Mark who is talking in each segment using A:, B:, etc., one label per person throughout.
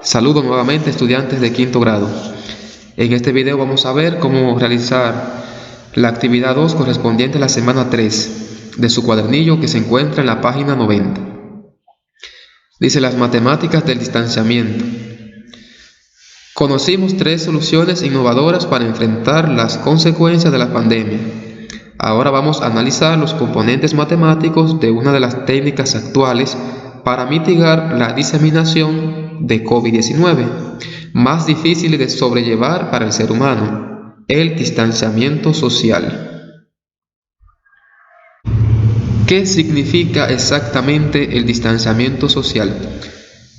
A: Saludos nuevamente, estudiantes de quinto grado. En este video vamos a ver cómo realizar la actividad 2 correspondiente a la semana 3 de su cuadernillo, que se encuentra en la página 90. Dice: las matemáticas del distanciamiento. Conocimos 3 soluciones innovadoras para enfrentar las consecuencias de la pandemia. Ahora vamos a analizar los componentes matemáticos de una de las técnicas actuales para mitigar la diseminación de COVID-19, más difícil de sobrellevar para el ser humano: el distanciamiento social. ¿Qué significa exactamente el distanciamiento social?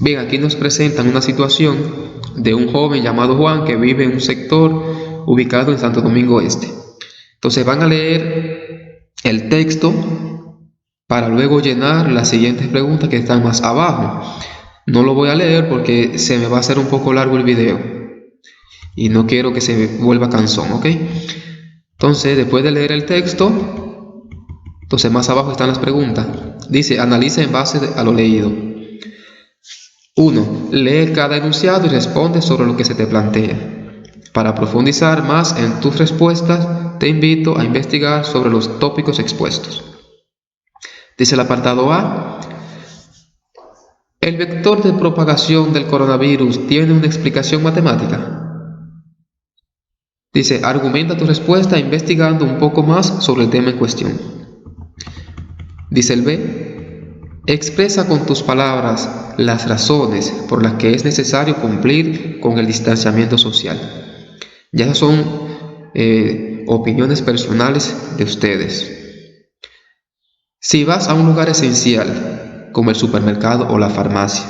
A: Bien, aquí nos presentan una situación de un joven llamado Juan que vive en un sector ubicado en Santo Domingo Este. Entonces van a leer el texto para luego llenar las siguientes preguntas que están más abajo. No lo voy a leer porque se me va a hacer un poco largo el video y no quiero que se vuelva cansón, ¿ok? Entonces, después de leer el texto, entonces más abajo están las preguntas. Dice: analiza en base a lo leído. 1. Lee cada enunciado y responde sobre lo que se te plantea. Para profundizar más en tus respuestas, te invito a investigar sobre los tópicos expuestos. Dice el apartado A: ¿el vector de propagación del coronavirus tiene una explicación matemática? Dice: argumenta tu respuesta investigando un poco más sobre el tema en cuestión. Dice el B: expresa con tus palabras las razones por las que es necesario cumplir con el distanciamiento social. Ya son opiniones personales de ustedes. Si vas a un lugar esencial, como el supermercado o la farmacia,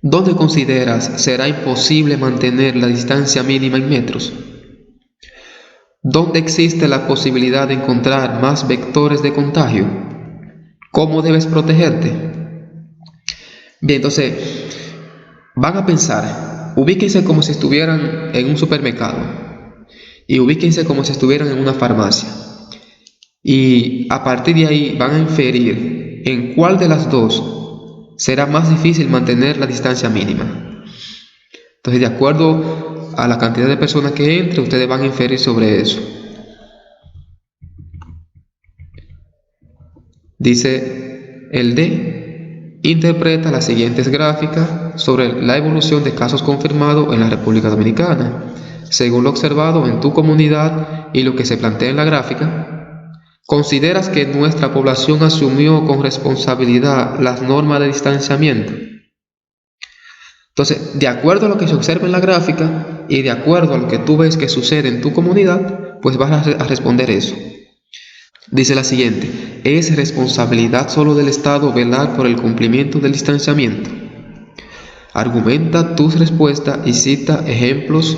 A: ¿dónde consideras será imposible mantener la distancia mínima en metros? ¿Dónde existe la posibilidad de encontrar más vectores de contagio? ¿Cómo debes protegerte? Bien, entonces van a pensar, ubíquense como si estuvieran en un supermercado y ubíquense como si estuvieran en una farmacia. Y a partir de ahí van a inferir en cuál de las dos será más difícil mantener la distancia mínima. Entonces, de acuerdo a la cantidad de personas que entre, ustedes van a inferir sobre eso. Dice el D: interpreta las siguientes gráficas sobre la evolución de casos confirmados en la República Dominicana, según lo observado en tu comunidad y lo que se plantea en la gráfica. ¿Consideras que nuestra población asumió con responsabilidad las normas de distanciamiento? Entonces, de acuerdo a lo que se observa en la gráfica y de acuerdo a lo que tú ves que sucede en tu comunidad, pues vas a responder eso. Dice la siguiente: ¿es responsabilidad solo del Estado velar por el cumplimiento del distanciamiento? Argumenta tus respuestas y cita ejemplos,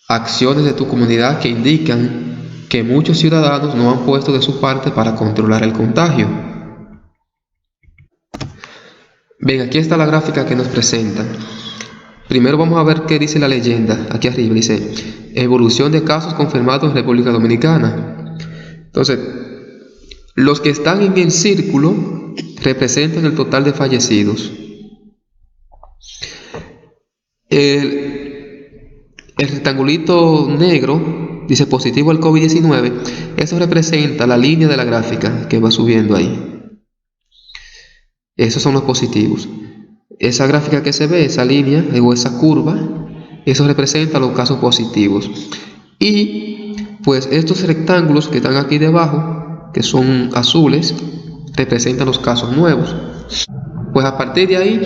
A: acciones de tu comunidad que indican que muchos ciudadanos no han puesto de su parte para controlar el contagio. Bien, aquí está la gráfica que nos presenta. Primero vamos a ver qué dice la leyenda. Aquí arriba dice: evolución de casos confirmados en República Dominicana. Entonces, los que están en el círculo representan el total de fallecidos. El rectangulito negro dice positivo al COVID-19. Eso representa la línea de la gráfica que va subiendo ahí. Esos son los positivos. Esa gráfica que se ve, esa línea o esa curva, eso representa los casos positivos. Y pues estos rectángulos que están aquí debajo, que son azules, representan los casos nuevos. Pues a partir de ahí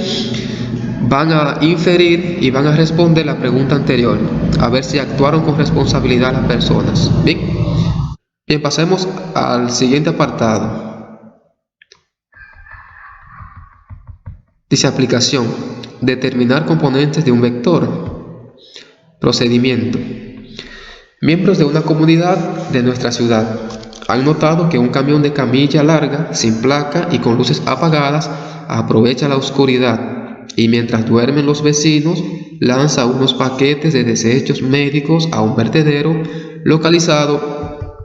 A: van a inferir y van a responder la pregunta anterior, a ver si actuaron con responsabilidad las personas. Bien, pasemos al siguiente apartado. Dice: aplicación: determinar componentes de un vector. Procedimiento: miembros de una comunidad de nuestra ciudad han notado que un camión de camilla larga, sin placa y con luces apagadas, aprovecha la oscuridad y mientras duermen los vecinos, lanza unos paquetes de desechos médicos a un vertedero localizado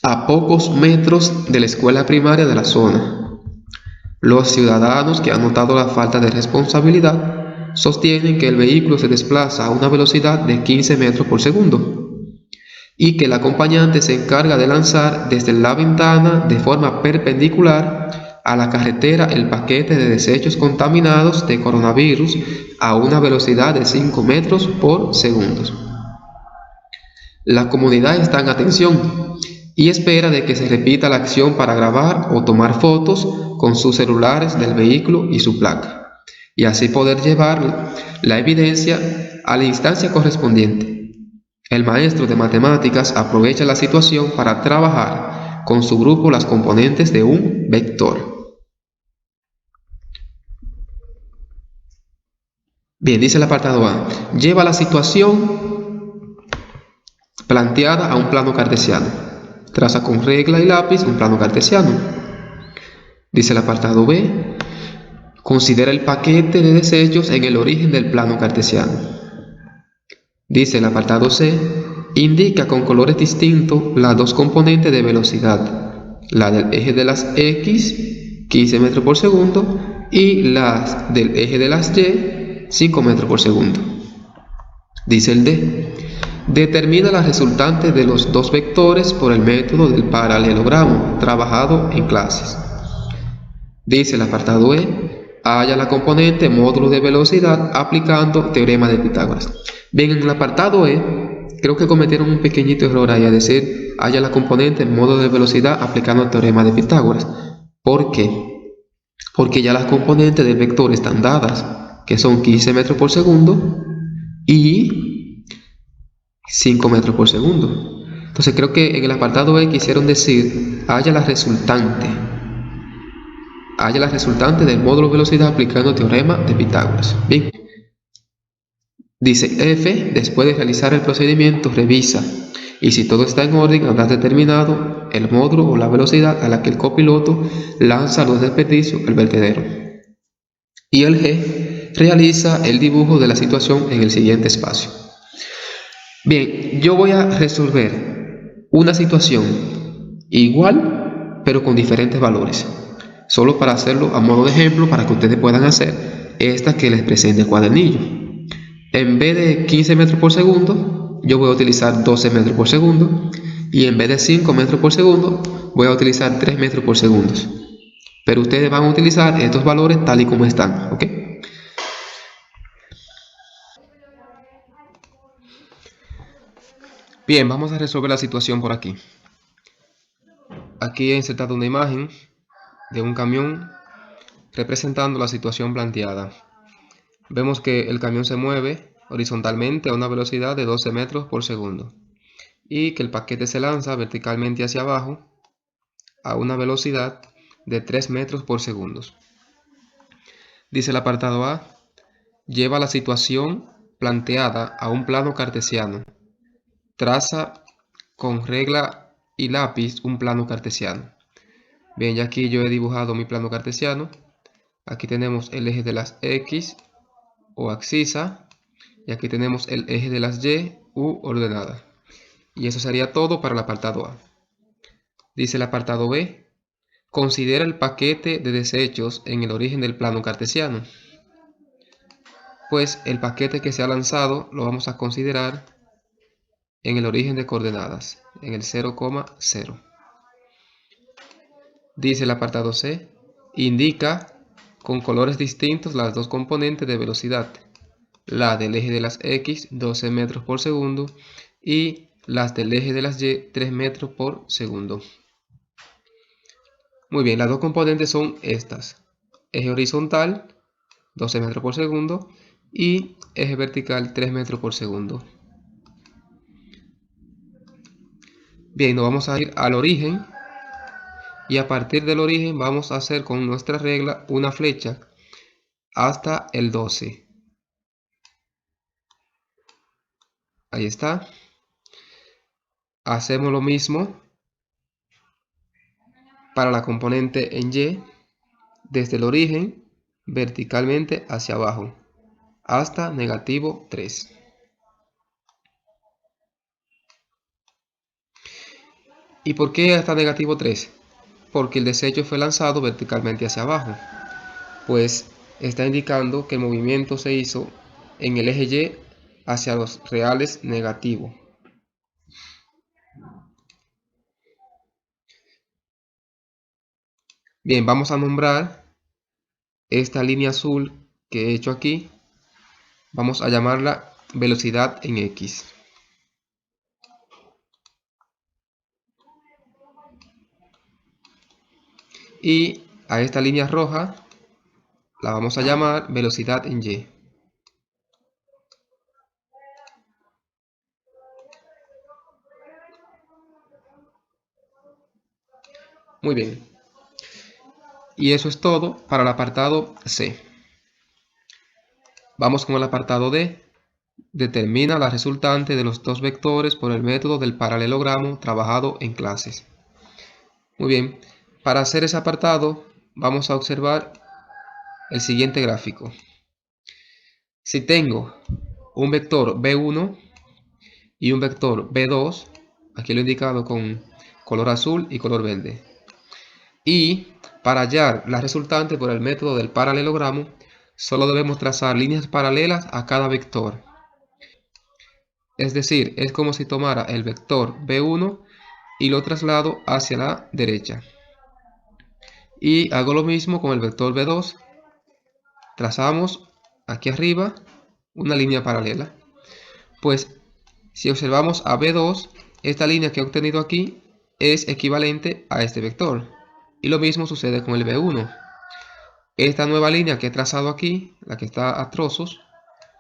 A: a pocos metros de la escuela primaria de la zona. Los ciudadanos que han notado la falta de responsabilidad sostienen que el vehículo se desplaza a una velocidad de 15 metros por segundo y que el acompañante se encarga de lanzar desde la ventana de forma perpendicular a la carretera el paquete de desechos contaminados de coronavirus a una velocidad de 5 metros por segundo. La comunidad está en atención y espera de que se repita la acción para grabar o tomar fotos con sus celulares del vehículo y su placa, y así poder llevar la evidencia a la instancia correspondiente. El maestro de matemáticas aprovecha la situación para trabajar con su grupo las componentes de un vector. Bien, dice el apartado A, lleva la situación planteada a un plano cartesiano. Traza con regla y lápiz un plano cartesiano. Dice el apartado B, considera el paquete de desechos en el origen del plano cartesiano. Dice el apartado C, indica con colores distintos las dos componentes de velocidad, la del eje de las X, 15 metros por segundo, y las del eje de las Y, 5 metros por segundo. Dice el D, determina la resultante de los dos vectores por el método del paralelogramo trabajado en clases. Dice el apartado E, halla la componente módulo de velocidad aplicando teorema de Pitágoras. Bien, en el apartado E, creo que cometieron un pequeñito error ahí, a decir, halla la componente módulo de velocidad aplicando el teorema de Pitágoras. ¿Por qué? Porque ya las componentes del vector están dadas, que son 15 metros por segundo y 5 metros por segundo. Entonces creo que en el apartado E quisieron decir, halla la resultante del módulo velocidad aplicando teorema de Pitágoras. Bien. Dice F, después de realizar el procedimiento, revisa y si todo está en orden, habrás determinado el módulo o la velocidad a la que el copiloto lanza los desperdicios al vertedero. Y el G, realiza el dibujo de la situación en el siguiente espacio. Bien, yo voy a resolver una situación igual, pero con diferentes valores. Solo para hacerlo a modo de ejemplo, para que ustedes puedan hacer esta que les presente el cuadernillo. En vez de 15 metros por segundo, yo voy a utilizar 12 metros por segundo. Y en vez de 5 metros por segundo, voy a utilizar 3 metros por segundo. Pero ustedes van a utilizar estos valores tal y como están, ¿ok? Bien, vamos a resolver la situación por aquí. Aquí he insertado una imagen de un camión representando la situación planteada. Vemos que el camión se mueve horizontalmente a una velocidad de 12 metros por segundo y que el paquete se lanza verticalmente hacia abajo a una velocidad de 3 metros por segundo. Dice el apartado A, lleva la situación planteada a un plano cartesiano. Traza con regla y lápiz un plano cartesiano. Bien, ya aquí yo he dibujado mi plano cartesiano. Aquí tenemos el eje de las X o abscisa y aquí tenemos el eje de las Y u ordenada. Y eso sería todo para el apartado A. Dice el apartado B, considera el paquete de desechos en el origen del plano cartesiano. Pues el paquete que se ha lanzado lo vamos a considerar en el origen de coordenadas, en el 0,0. Dice el apartado C, indica con colores distintos las dos componentes de velocidad, la del eje de las X, 12 metros por segundo, y las del eje de las Y, 3 metros por segundo. Muy bien, las dos componentes son estas, eje horizontal, 12 metros por segundo, y eje vertical, 3 metros por segundo. Bien, nos vamos a ir al origen, y a partir del origen vamos a hacer con nuestra regla una flecha hasta el 12. Ahí está. Hacemos lo mismo para la componente en Y, desde el origen verticalmente hacia abajo hasta negativo 3. ¿Y por qué hasta negativo 3? Porque el desecho fue lanzado verticalmente hacia abajo, pues está indicando que el movimiento se hizo en el eje Y hacia los reales negativo. Bien, vamos a nombrar esta línea azul que he hecho aquí, vamos a llamarla velocidad en X. Y a esta línea roja la vamos a llamar velocidad en Y. Muy bien. Y eso es todo para el apartado C. Vamos con el apartado D. Determina la resultante de los dos vectores por el método del paralelogramo trabajado en clases. Muy bien. Para hacer ese apartado vamos a observar el siguiente gráfico. Si tengo un vector B1 y un vector B2, aquí lo he indicado con color azul y color verde, y para hallar la resultante por el método del paralelogramo, solo debemos trazar líneas paralelas a cada vector. Es decir, es como si tomara el vector B1 y lo traslado hacia la derecha. Y hago lo mismo con el vector B2. Trazamos aquí arriba una línea paralela. Pues si observamos a B2, esta línea que he obtenido aquí es equivalente a este vector. Y lo mismo sucede con el B1. Esta nueva línea que he trazado aquí, la que está a trozos,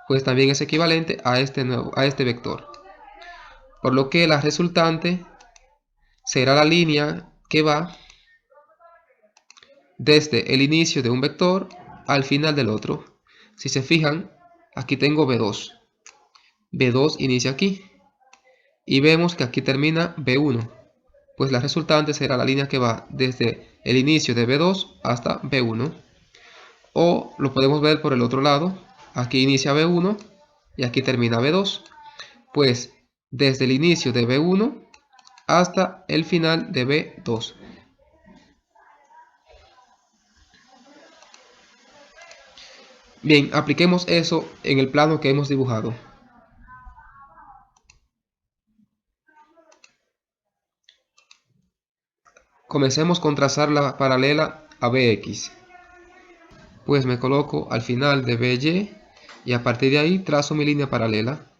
A: pues también es equivalente a este vector. Por lo que la resultante será la línea que va desde el inicio de un vector al final del otro. Si se fijan, aquí tengo B2. B2 inicia aquí. Y vemos que aquí termina B1. Pues la resultante será la línea que va desde el inicio de B2 hasta B1. O lo podemos ver por el otro lado. Aquí inicia B1 y aquí termina B2. Pues desde el inicio de B1 hasta el final de B2. Bien, apliquemos eso en el plano que hemos dibujado. Comencemos con trazar la paralela a BX. Pues me coloco al final de BY y a partir de ahí trazo mi línea paralela.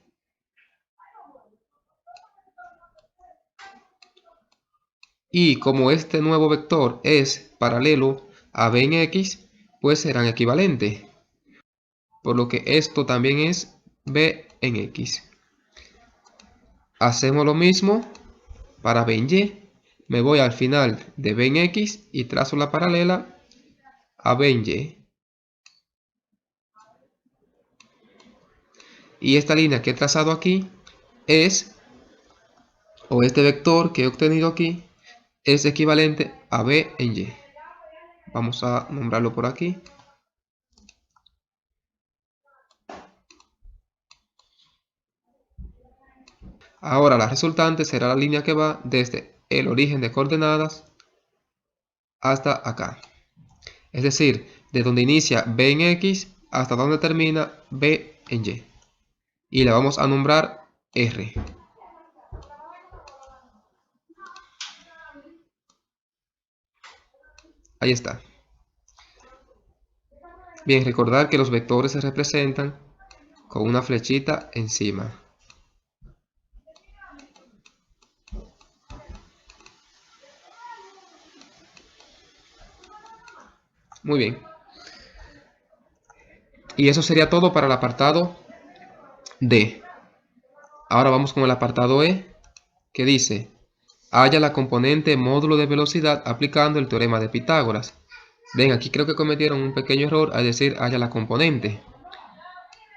A: Y como este nuevo vector es paralelo a B en X, pues serán equivalentes. Por lo que esto también es B en X. Hacemos lo mismo para B en Y. Me voy al final de B en X y trazo la paralela a B en Y. Y esta línea que he trazado aquí es, o este vector que he obtenido aquí, es equivalente a B en Y. Vamos a nombrarlo por aquí. Ahora la resultante será la línea que va desde el origen de coordenadas hasta acá. Es decir, de donde inicia B en X hasta donde termina B en Y. Y la vamos a nombrar R. Ahí está. Bien, recordar que los vectores se representan con una flechita encima. Muy bien. Y eso sería todo para el apartado D. Ahora vamos con el apartado E, que dice: halla la componente módulo de velocidad aplicando el teorema de Pitágoras. Ven, aquí creo que cometieron un pequeño error al decir halla la componente,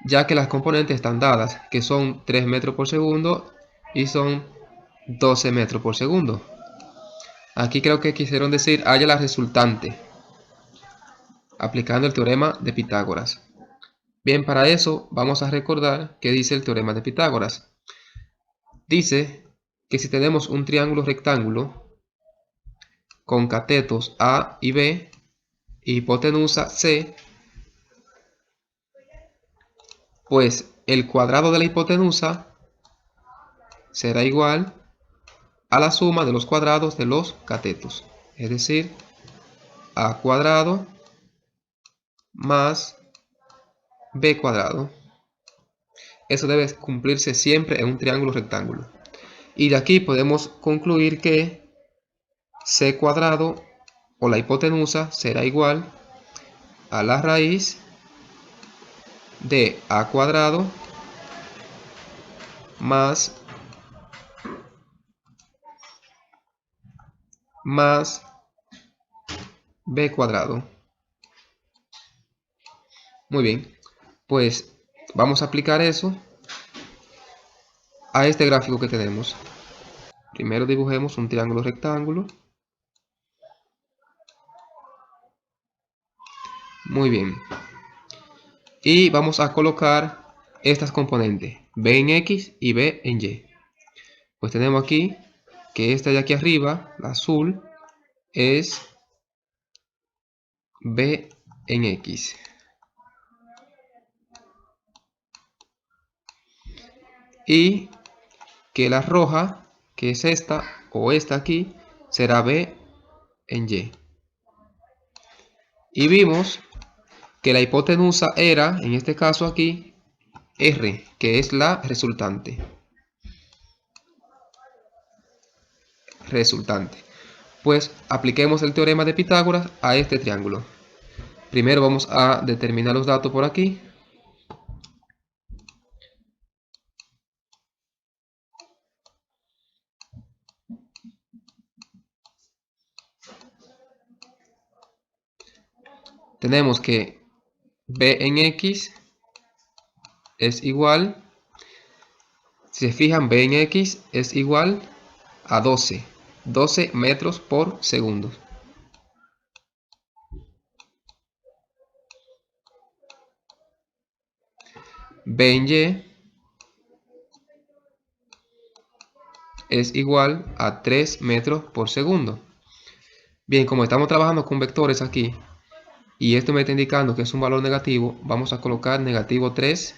A: ya que las componentes están dadas, que son 3 metros por segundo y son 12 metros por segundo. Aquí creo que quisieron decir halla la resultante, aplicando el teorema de Pitágoras. Bien, para eso vamos a recordar que dice el teorema de Pitágoras. Dice que si tenemos un triángulo rectángulo con catetos A y B y hipotenusa C, pues el cuadrado de la hipotenusa será igual a la suma de los cuadrados de los catetos, es decir, A cuadrado más B cuadrado. Eso debe cumplirse siempre en un triángulo rectángulo. Y de aquí podemos concluir que C cuadrado o la hipotenusa será igual a la raíz de A cuadrado más B cuadrado. Muy bien, pues vamos a aplicar eso a este gráfico que tenemos. Primero dibujemos un triángulo rectángulo. Muy bien. Y vamos a colocar estas componentes, B en X y B en Y. Pues tenemos aquí que esta de aquí arriba, la azul, es B en X. Y que la roja, que es esta, o esta aquí, será B en Y. Y vimos que la hipotenusa era, en este caso aquí, R, que es la resultante. Pues apliquemos el teorema de Pitágoras a este triángulo. Primero vamos a determinar los datos por aquí. Tenemos que B en X es igual, si se fijan, B en X es igual a 12 metros por segundo. B en Y es igual a 3 metros por segundo. Bien, como estamos trabajando con vectores aquí, y esto me está indicando que es un valor negativo, vamos a colocar negativo 3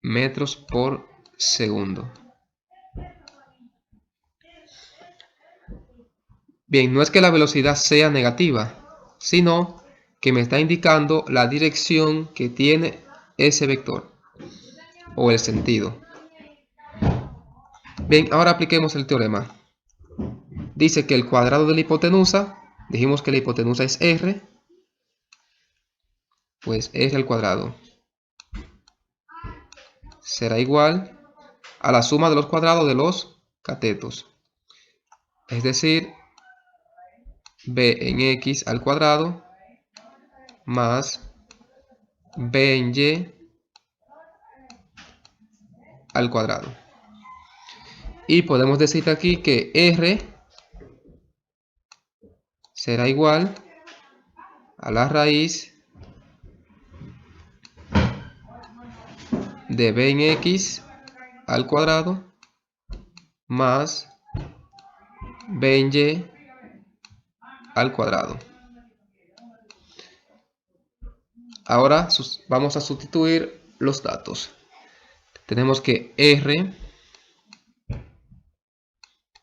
A: metros por segundo. Bien, no es que la velocidad sea negativa, sino que me está indicando la dirección que tiene ese vector, o el sentido. Bien, ahora apliquemos el teorema. Dice que el cuadrado de la hipotenusa, dijimos que la hipotenusa es R, pues R al cuadrado será igual a la suma de los cuadrados de los catetos, es decir, B en X al cuadrado más B en Y al cuadrado. Y podemos decir aquí que R será igual a la raíz de B en X al cuadrado más B en Y al cuadrado. Ahora vamos a sustituir los datos. Tenemos que R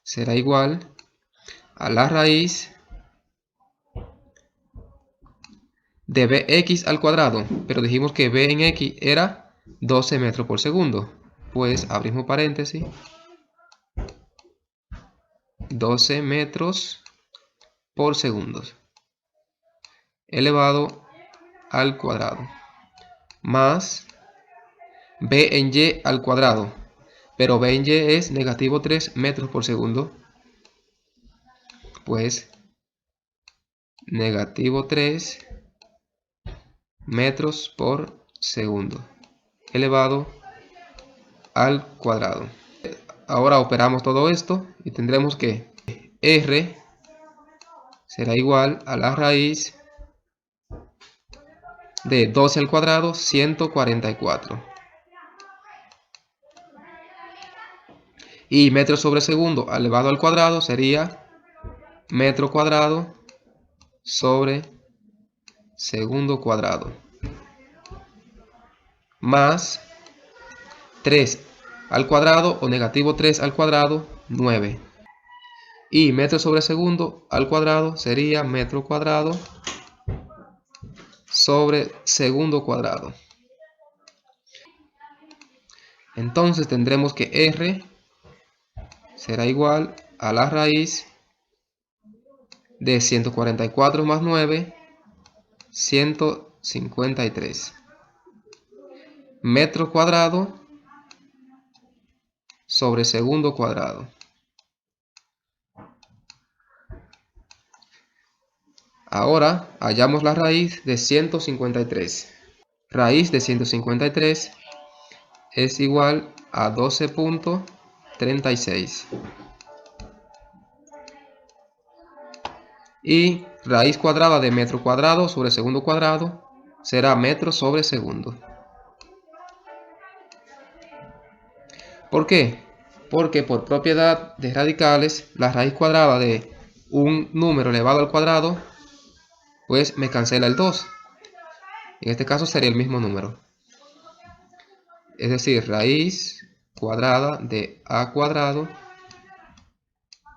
A: será igual a la raíz de Bx al cuadrado, pero dijimos que B en X era 12 metros por segundo. Pues abrimos paréntesis, 12 metros por segundo elevado al cuadrado más B en Y al cuadrado, pero B en Y es negativo 3 metros por segundo, pues negativo 3 metros por segundo elevado al cuadrado. Ahora operamos todo esto y tendremos que R será igual a la raíz de 12 al cuadrado, 144. Y metros sobre segundo elevado al cuadrado sería metro cuadrado sobre segundo cuadrado. Más 3 al cuadrado o negativo 3 al cuadrado, 9. Y metro sobre segundo al cuadrado sería metro cuadrado sobre segundo cuadrado. Entonces tendremos que R será igual a la raíz de 144 más 9, 153. Metro cuadrado sobre segundo cuadrado. Ahora hallamos la raíz de 153. Raíz de 153 es igual a 12.36. Y raíz cuadrada de metro cuadrado sobre segundo cuadrado será metro sobre segundo. ¿Por qué? Porque por propiedad de radicales, la raíz cuadrada de un número elevado al cuadrado, pues me cancela el 2. En este caso sería el mismo número. Es decir, raíz cuadrada de a cuadrado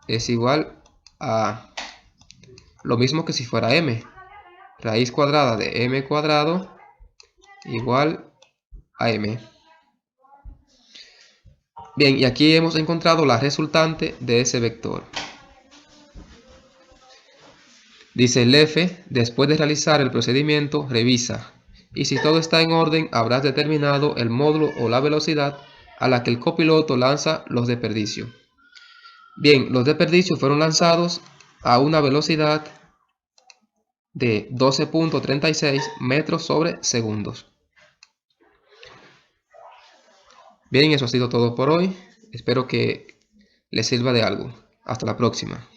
A: es igual a lo mismo que si fuera m. Raíz cuadrada de m cuadrado igual a m. Bien, y aquí hemos encontrado la resultante de ese vector. Dice el f, después de realizar el procedimiento, revisa. Y si todo está en orden, habrás determinado el módulo o la velocidad a la que el copiloto lanza los desperdicios. Bien, los desperdicios fueron lanzados a una velocidad de 12.36 metros sobre segundos. Bien, eso ha sido todo por hoy. Espero que les sirva de algo. Hasta la próxima.